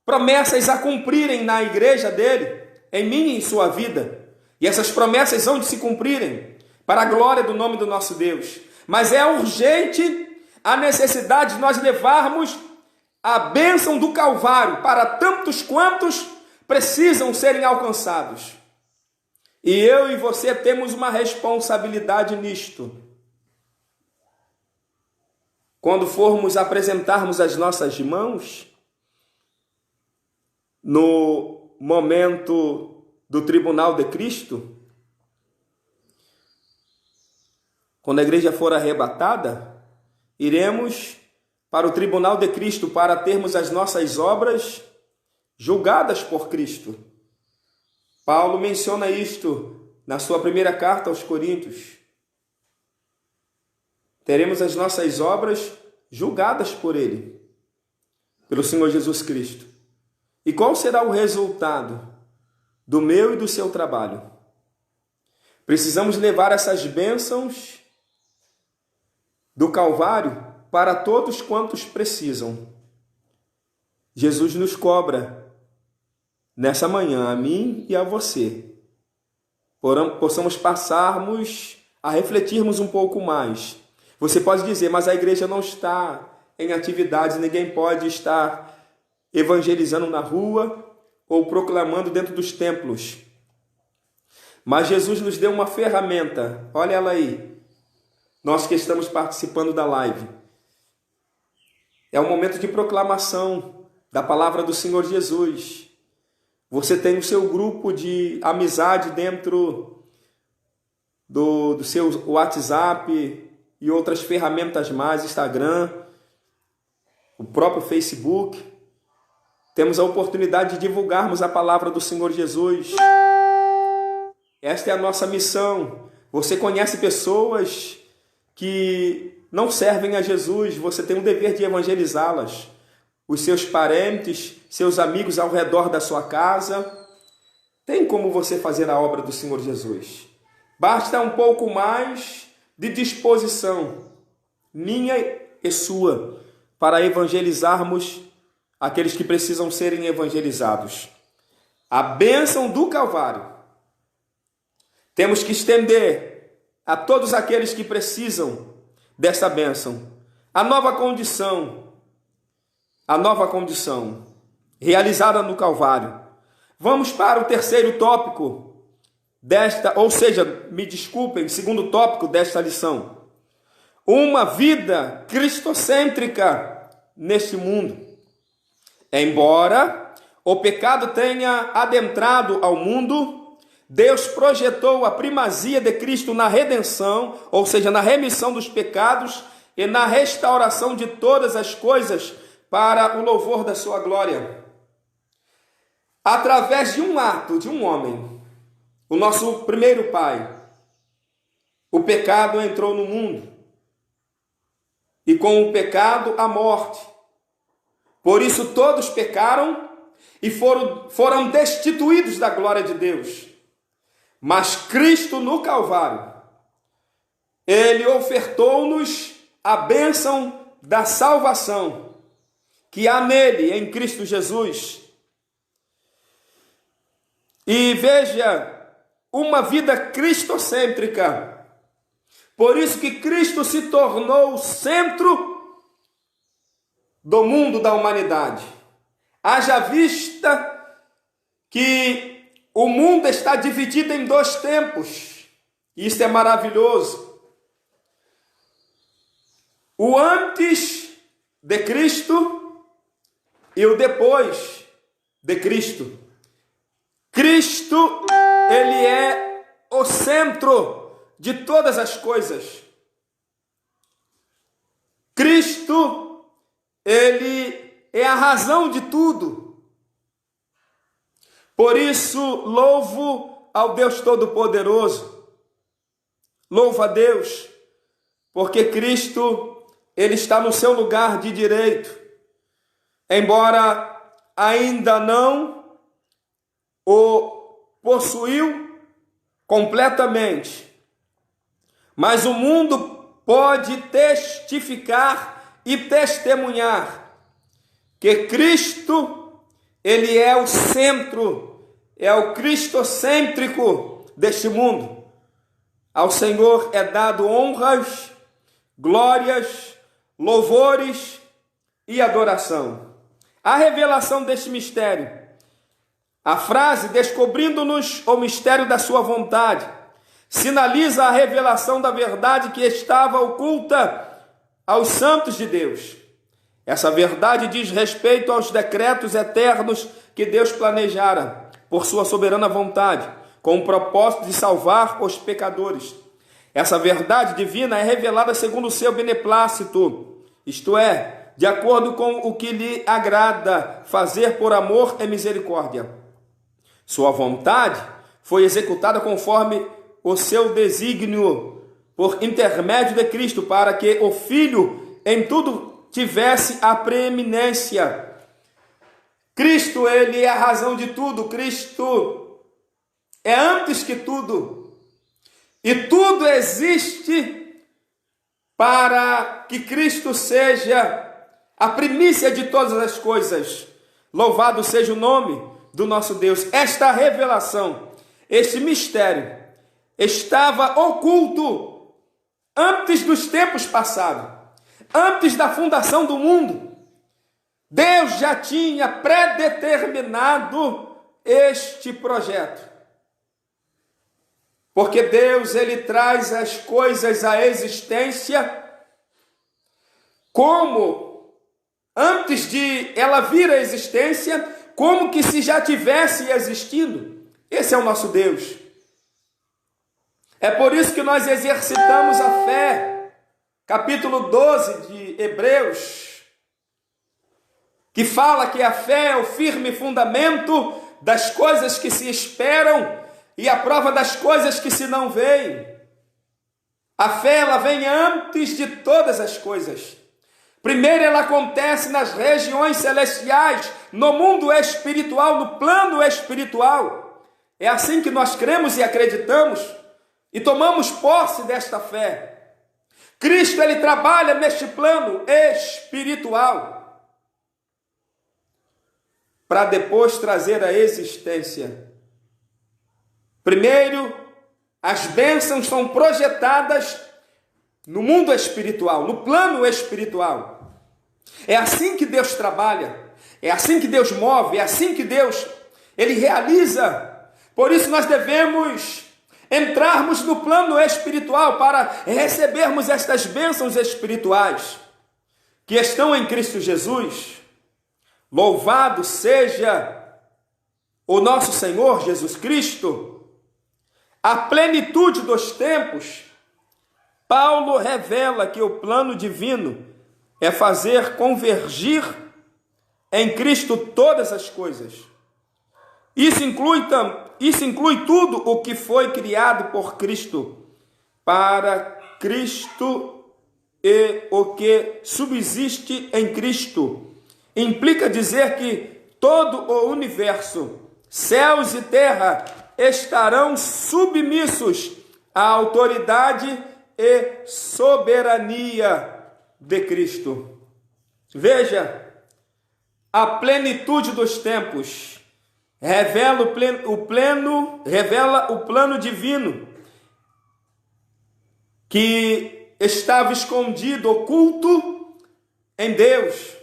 promessas a cumprirem na igreja dele, em mim e em sua vida. E essas promessas vão de se cumprirem para a glória do nome do nosso Deus. Mas é urgente a necessidade de nós levarmos a bênção do Calvário para tantos quantos precisam serem alcançados. E eu e você temos uma responsabilidade nisto. Quando formos apresentarmos as nossas mãos, no momento do tribunal de Cristo, quando a igreja for arrebatada, iremos para o tribunal de Cristo para termos as nossas obras julgadas por Cristo. Paulo menciona isto na sua primeira carta aos Coríntios. Teremos as nossas obras julgadas por Ele, pelo Senhor Jesus Cristo. E qual será o resultado do meu e do seu trabalho? Precisamos levar essas bênçãos do Calvário para todos quantos precisam. Jesus nos cobra nessa manhã, a mim e a você, possamos passarmos a refletirmos um pouco mais. Você pode dizer, mas a igreja não está em atividades, ninguém pode estar evangelizando na rua ou proclamando dentro dos templos. Mas Jesus nos deu uma ferramenta, olha ela aí, nós que estamos participando da live. É um momento de proclamação da palavra do Senhor Jesus. Você tem o seu grupo de amizade dentro do seu WhatsApp e outras ferramentas mais, Instagram, o próprio Facebook. Temos a oportunidade de divulgarmos a palavra do Senhor Jesus. Esta é a nossa missão. Você conhece pessoas que não servem a Jesus, você tem o dever de evangelizá-las. Os seus parentes, seus amigos ao redor da sua casa. Tem como você fazer a obra do Senhor Jesus. Basta um pouco mais de disposição, minha e sua, para evangelizarmos aqueles que precisam serem evangelizados. A bênção do Calvário temos que estender a todos aqueles que precisam dessa bênção. A nova condição realizada no Calvário. Vamos para o terceiro tópico segundo tópico desta lição. Uma vida cristocêntrica neste mundo. Embora o pecado tenha adentrado ao mundo, Deus projetou a primazia de Cristo na redenção, ou seja, na remissão dos pecados e na restauração de todas as coisas para o louvor da sua glória. Através de um ato de um homem, o nosso primeiro pai, o pecado entrou no mundo. E com o pecado, a morte. Por isso todos pecaram e foram destituídos da glória de Deus. Mas Cristo no Calvário, Ele ofertou-nos a bênção da salvação, que há nele, em Cristo Jesus. E veja, uma vida cristocêntrica. Por isso que Cristo se tornou o centro do mundo, da humanidade. Haja vista que o mundo está dividido em dois tempos. Isso é maravilhoso. O antes de Cristo e o depois de Cristo. Cristo, Ele é o centro de todas as coisas. Cristo, Ele é a razão de tudo. Por isso, louvo ao Deus Todo-Poderoso. Louvo a Deus, porque Cristo, Ele está no seu lugar de direito. Embora ainda não o possuiu completamente. Mas o mundo pode testificar e testemunhar que Cristo, Ele é o centro, é o cristocêntrico deste mundo. Ao Senhor é dado honras, glórias, louvores e adoração. A revelação deste mistério, a frase descobrindo-nos o mistério da sua vontade, sinaliza a revelação da verdade que estava oculta aos santos de Deus. Essa verdade diz respeito aos decretos eternos que Deus planejara por sua soberana vontade, com o propósito de salvar os pecadores. Essa verdade divina é revelada segundo o seu beneplácito, isto é, de acordo com o que lhe agrada fazer por amor e misericórdia. Sua vontade foi executada conforme o seu desígnio por intermédio de Cristo, para que o Filho em tudo tivesse a preeminência. Cristo, Ele é a razão de tudo. Cristo é antes que tudo. E tudo existe para que Cristo seja a primícia de todas as coisas. Louvado seja o nome do nosso Deus. Esta revelação, este mistério, estava oculto antes dos tempos passados, antes da fundação do mundo. Deus já tinha predeterminado este projeto. Porque Deus, ele traz as coisas à existência como, antes de ela vir à existência, como que se já tivesse existindo. Esse é o nosso Deus. É por isso que nós exercitamos a fé. Capítulo 12 de Hebreus, que fala que a fé é o firme fundamento das coisas que se esperam e a prova das coisas que se não veem. A fé, ela vem antes de todas as coisas. Primeiro ela acontece nas regiões celestiais, no mundo espiritual, no plano espiritual. É assim que nós cremos e acreditamos e tomamos posse desta fé. Cristo, ele trabalha neste plano espiritual para depois trazer a existência. Primeiro, as bênçãos são projetadas no mundo espiritual, no plano espiritual. É assim que Deus trabalha, é assim que Deus move, é assim que Deus, ele realiza. Por isso nós devemos entrarmos no plano espiritual para recebermos estas bênçãos espirituais que estão em Cristo Jesus. Louvado seja o nosso Senhor Jesus Cristo. A plenitude dos tempos, Paulo revela que o plano divino é fazer convergir em Cristo todas as coisas. Isso inclui tudo o que foi criado por Cristo, para Cristo e o que subsiste em Cristo. Implica dizer que todo o universo, céus e terra, estarão submissos à autoridade e soberania de Cristo. Veja, a plenitude dos tempos revela o plano divino que estava escondido, oculto em Deus.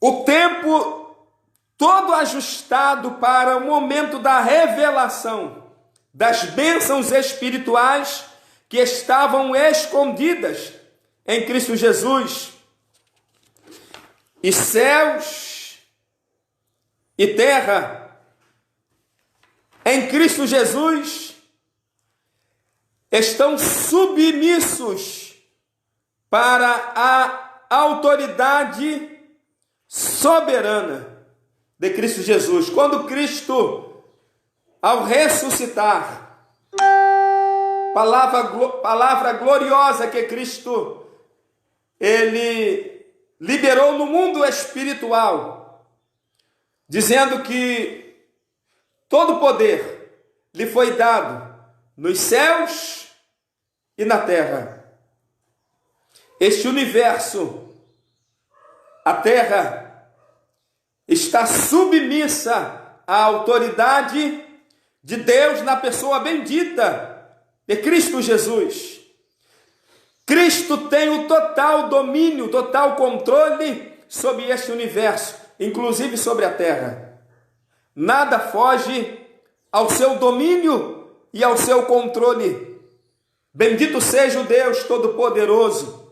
O tempo todo ajustado para o momento da revelação das bênçãos espirituais que estavam escondidas em Cristo Jesus. E céus e terra em Cristo Jesus estão submissos para a autoridade soberana de Cristo Jesus. Quando Cristo, ao ressuscitar, palavra gloriosa que Cristo, ele liberou no mundo espiritual, dizendo que todo poder lhe foi dado nos céus e na terra. Este universo, a terra, está submissa à autoridade de Deus na pessoa bendita de Cristo Jesus. Cristo tem o total domínio, total controle sobre este universo, inclusive sobre a terra. Nada foge ao seu domínio e ao seu controle. Bendito seja o Deus Todo-Poderoso.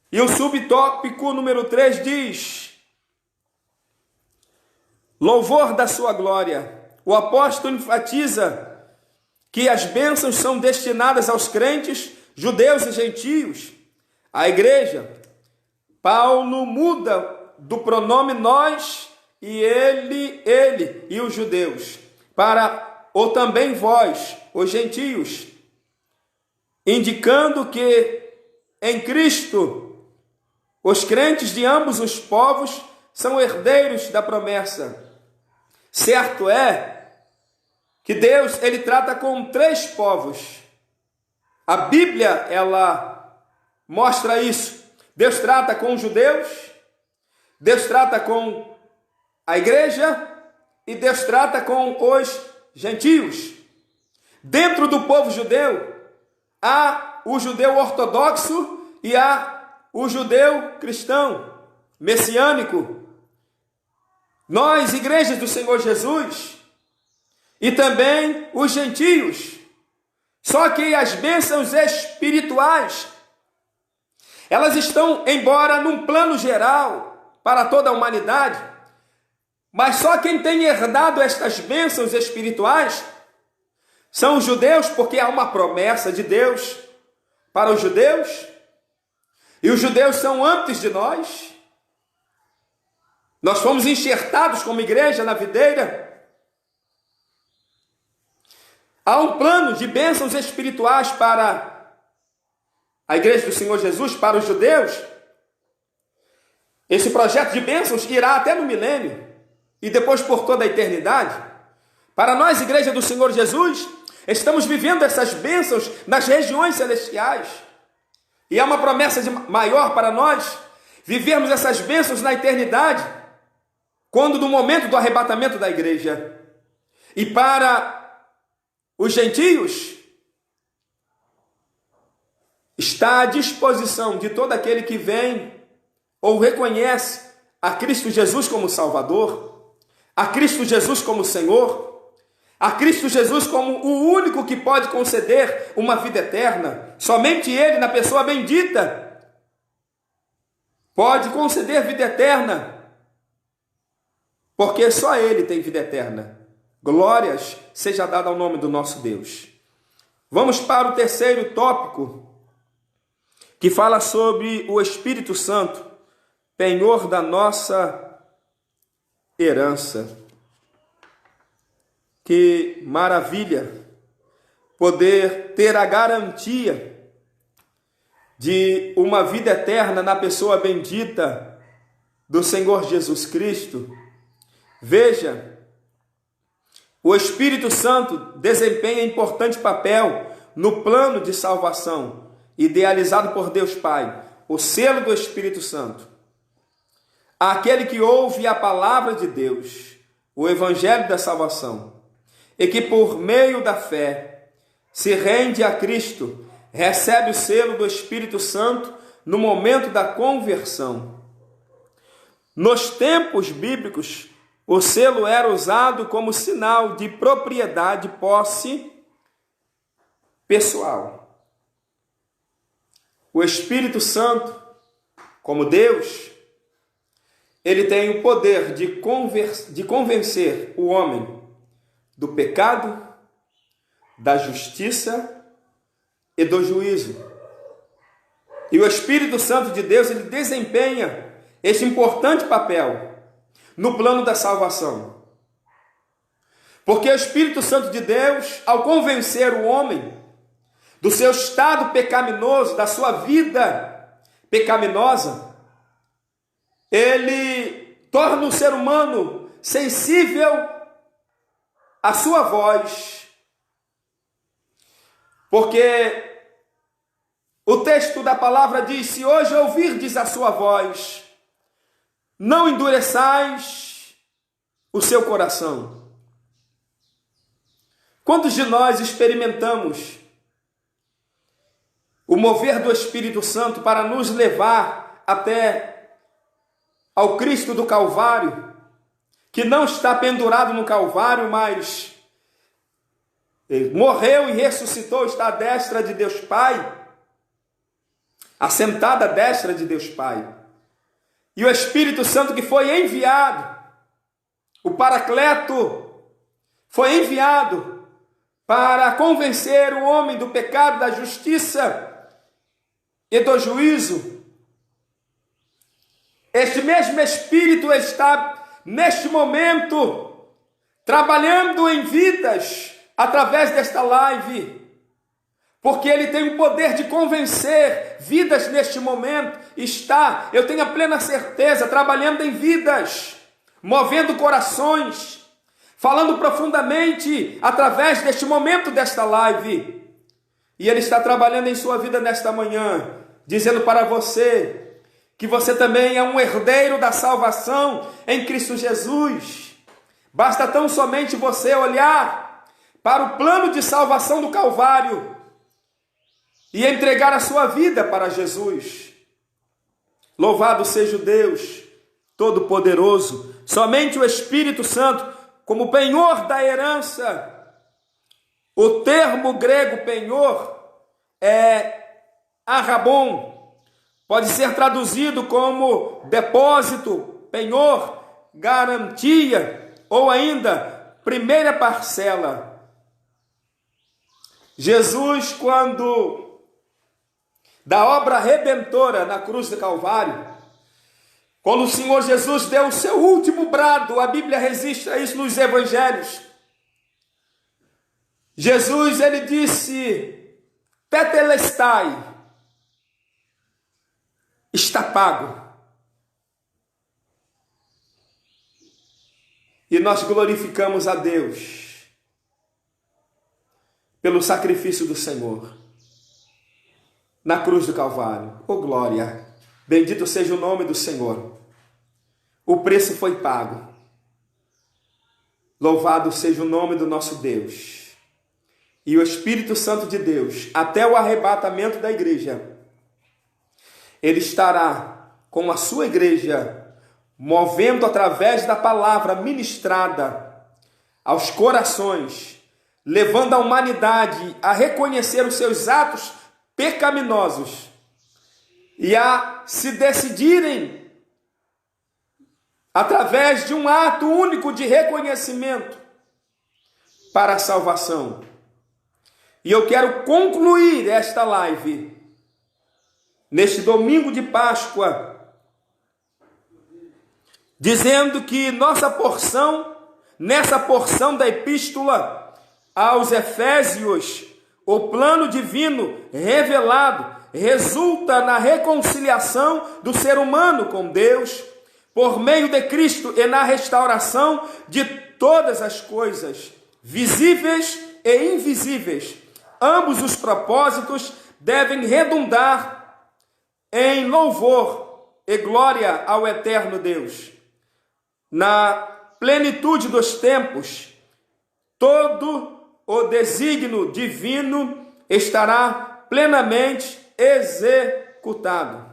E o subtópico número 3 diz: louvor da sua glória. O apóstolo enfatiza que as bênçãos são destinadas aos crentes, judeus e gentios. A igreja, Paulo muda do pronome nós e ele e os judeus, para o também vós, os gentios, indicando que em Cristo os crentes de ambos os povos são herdeiros da promessa. Certo é que Deus, ele trata com 3 povos. A Bíblia, ela mostra isso. Deus trata com os judeus, Deus trata com a igreja e Deus trata com os gentios. Dentro do povo judeu, há o judeu ortodoxo e há o judeu cristão, messiânico. Nós, igrejas do Senhor Jesus, e também os gentios. Só que as bênçãos espirituais, elas estão, embora num plano geral, para toda a humanidade, mas só quem tem herdado estas bênçãos espirituais são os judeus, porque há uma promessa de Deus para os judeus, e os judeus são antes de nós. Nós fomos enxertados como igreja na videira. Há um plano de bênçãos espirituais para a igreja do Senhor Jesus, para os judeus. Esse projeto de bênçãos irá até no milênio e depois por toda a eternidade. Para nós, igreja do Senhor Jesus, estamos vivendo essas bênçãos nas regiões celestiais. E há uma promessa maior para nós, vivermos essas bênçãos na eternidade, quando no momento do arrebatamento da igreja. E para os gentios, está à disposição de todo aquele que vem ou reconhece a Cristo Jesus como Salvador, a Cristo Jesus como Senhor, a Cristo Jesus como o único que pode conceder uma vida eterna. Somente Ele, na pessoa bendita, pode conceder vida eterna, porque só Ele tem vida eterna. Glórias seja dada ao nome do nosso Deus. Vamos para o terceiro tópico, que fala sobre o Espírito Santo, penhor da nossa herança. Que maravilha poder ter a garantia de uma vida eterna na pessoa bendita do Senhor Jesus Cristo. Veja, o Espírito Santo desempenha importante papel no plano de salvação idealizado por Deus Pai, o selo do Espírito Santo. Aquele que ouve a palavra de Deus, o Evangelho da salvação, e que por meio da fé se rende a Cristo, recebe o selo do Espírito Santo no momento da conversão. Nos tempos bíblicos, o selo era usado como sinal de propriedade, posse pessoal. O Espírito Santo, como Deus, ele tem o poder de convencer o homem do pecado, da justiça e do juízo. E o Espírito Santo de Deus, ele desempenha esse importante papel no plano da salvação. Porque o Espírito Santo de Deus, ao convencer o homem do seu estado pecaminoso, da sua vida pecaminosa, ele torna o ser humano sensível à sua voz. Porque o texto da palavra diz: se hoje ouvirdes a sua voz, não endureçais o seu coração. Quantos de nós experimentamos o mover do Espírito Santo para nos levar até ao Cristo do Calvário, que não está pendurado no Calvário, mas ele morreu e ressuscitou, está à destra de Deus Pai, assentado à destra de Deus Pai. E o Espírito Santo que foi enviado, o Paracleto, foi enviado para convencer o homem do pecado, da justiça e do juízo. Este mesmo Espírito está, neste momento, trabalhando em vidas através desta live, porque ele tem o poder de convencer vidas neste momento. Está, eu tenho a plena certeza, trabalhando em vidas, movendo corações, falando profundamente através deste momento desta live. E ele está trabalhando em sua vida nesta manhã, dizendo para você que você também é um herdeiro da salvação em Cristo Jesus. Basta tão somente você olhar para o plano de salvação do Calvário e entregar a sua vida para Jesus. Louvado seja o Deus Todo-Poderoso, somente o Espírito Santo, como penhor da herança. O termo grego penhor é arrabon, pode ser traduzido como depósito, penhor, garantia, ou ainda primeira parcela. Jesus, quando da obra redentora na cruz do Calvário, quando o Senhor Jesus deu o seu último brado, a Bíblia registra isso nos evangelhos. Jesus, ele disse: tetelestai, está pago. E nós glorificamos a Deus pelo sacrifício do Senhor na cruz do Calvário. Oh glória! Bendito seja o nome do Senhor. O preço foi pago. Louvado seja o nome do nosso Deus. E o Espírito Santo de Deus, até o arrebatamento da igreja, ele estará com a sua igreja, movendo através da palavra ministrada aos corações, levando a humanidade a reconhecer os seus atos pecaminosos e a se decidirem através de um ato único de reconhecimento para a salvação. E eu quero concluir esta live neste domingo de Páscoa dizendo que nossa porção, nessa porção da epístola aos Efésios, o plano divino revelado resulta na reconciliação do ser humano com Deus por meio de Cristo e na restauração de todas as coisas, visíveis e invisíveis. Ambos os propósitos devem redundar em louvor e glória ao eterno Deus. Na plenitude dos tempos, todo o desígnio divino estará plenamente executado.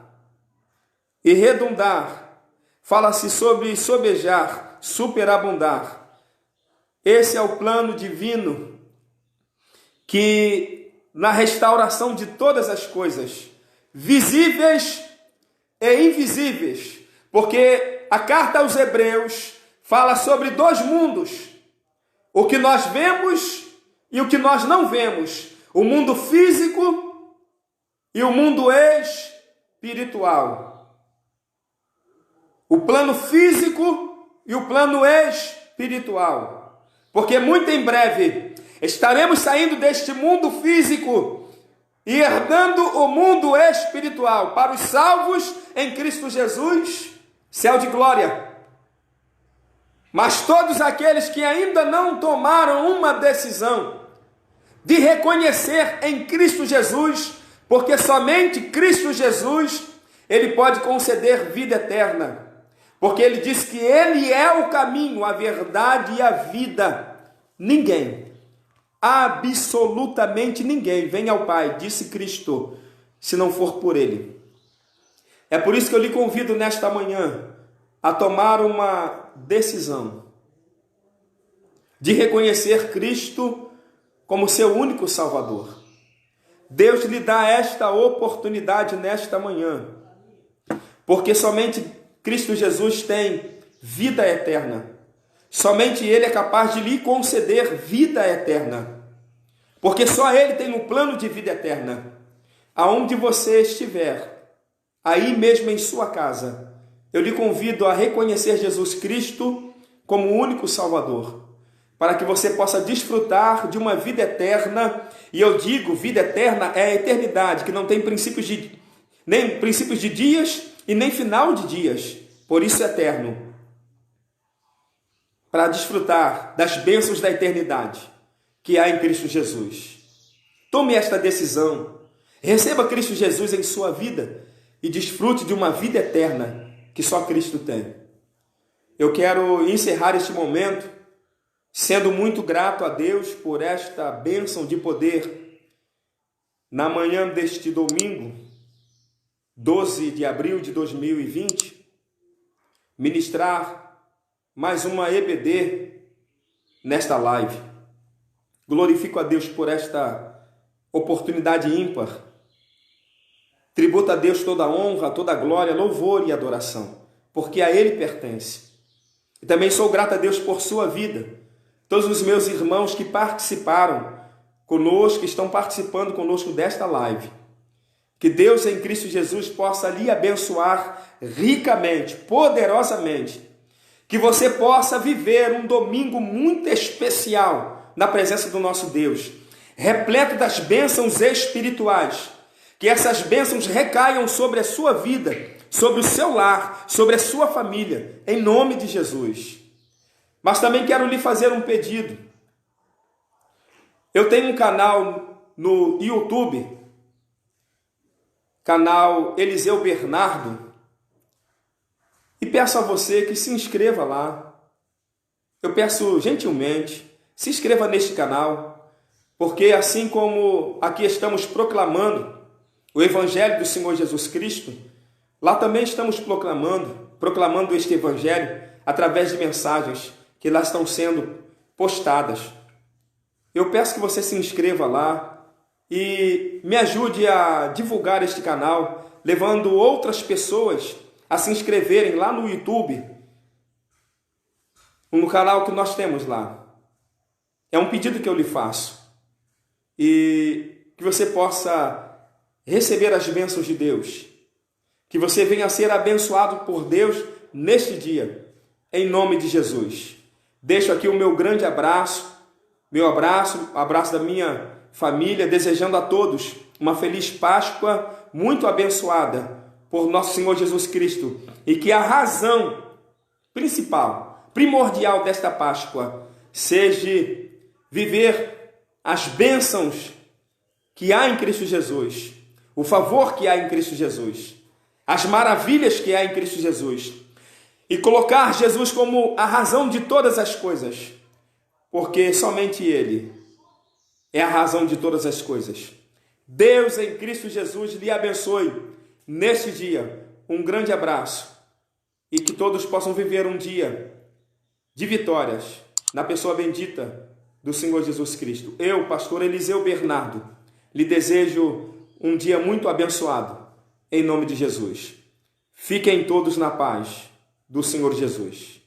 E redundar, fala-se sobre sobejar, superabundar. Esse é o plano divino que na restauração de todas as coisas, visíveis e invisíveis, porque a carta aos Hebreus fala sobre dois mundos, o que nós vemos e o que nós não vemos, o mundo físico e o mundo espiritual. O plano físico e o plano espiritual. Porque muito em breve estaremos saindo deste mundo físico e herdando o mundo espiritual para os salvos em Cristo Jesus, céu de glória. Mas todos aqueles que ainda não tomaram uma decisão de reconhecer em Cristo Jesus, porque somente Cristo Jesus, ele pode conceder vida eterna. Porque ele diz que ele é o caminho, a verdade e a vida. Ninguém, absolutamente ninguém, vem ao Pai, disse Cristo, se não for por ele. É por isso que eu lhe convido nesta manhã a tomar uma decisão de reconhecer Cristo como seu único Salvador. Deus lhe dá esta oportunidade nesta manhã, porque somente Cristo Jesus tem vida eterna. Somente Ele é capaz de lhe conceder vida eterna. Porque só Ele tem um plano de vida eterna. Aonde você estiver, aí mesmo em sua casa, eu lhe convido a reconhecer Jesus Cristo como o único Salvador, para que você possa desfrutar de uma vida eterna. E eu digo, vida eterna é a eternidade, que não tem nem princípios de dias e nem final de dias, por isso é eterno, para desfrutar das bênçãos da eternidade que há em Cristo Jesus. Tome esta decisão, receba Cristo Jesus em sua vida, e desfrute de uma vida eterna que só Cristo tem. Eu quero encerrar este momento sendo muito grato a Deus por esta bênção de poder, na manhã deste domingo, 12 de abril de 2020, ministrar mais uma EBD nesta live. Glorifico a Deus por esta oportunidade ímpar. Tributo a Deus toda a honra, toda a glória, louvor e adoração, porque a Ele pertence. E também sou grato a Deus por sua vida. Todos os meus irmãos que participaram conosco, que estão participando conosco desta live. Que Deus em Cristo Jesus possa lhe abençoar ricamente, poderosamente. Que você possa viver um domingo muito especial na presença do nosso Deus, repleto das bênçãos espirituais. Que essas bênçãos recaiam sobre a sua vida, sobre o seu lar, sobre a sua família, em nome de Jesus. Mas também quero lhe fazer um pedido. Eu tenho um canal no YouTube, canal Eliseu Bernardo, e peço a você que se inscreva lá. Eu peço gentilmente, se inscreva neste canal, porque assim como aqui estamos proclamando o Evangelho do Senhor Jesus Cristo, lá também estamos proclamando este Evangelho através de mensagens que lá estão sendo postadas. Eu peço que você se inscreva lá e me ajude a divulgar este canal, levando outras pessoas a se inscreverem lá no YouTube, no canal que nós temos lá. É um pedido que eu lhe faço. E que você possa receber as bênçãos de Deus. Que você venha a ser abençoado por Deus neste dia, em nome de Jesus. Deixo aqui o meu grande abraço, abraço da minha família, desejando a todos uma feliz Páscoa muito abençoada por nosso Senhor Jesus Cristo. E que a razão principal, primordial desta Páscoa seja viver as bênçãos que há em Cristo Jesus, o favor que há em Cristo Jesus, as maravilhas que há em Cristo Jesus, e colocar Jesus como a razão de todas as coisas, porque somente Ele é a razão de todas as coisas. Deus em Cristo Jesus lhe abençoe neste dia. Um grande abraço e que todos possam viver um dia de vitórias na pessoa bendita do Senhor Jesus Cristo. Eu, pastor Eliseu Bernardo, lhe desejo um dia muito abençoado em nome de Jesus. Fiquem todos na paz do Senhor Jesus.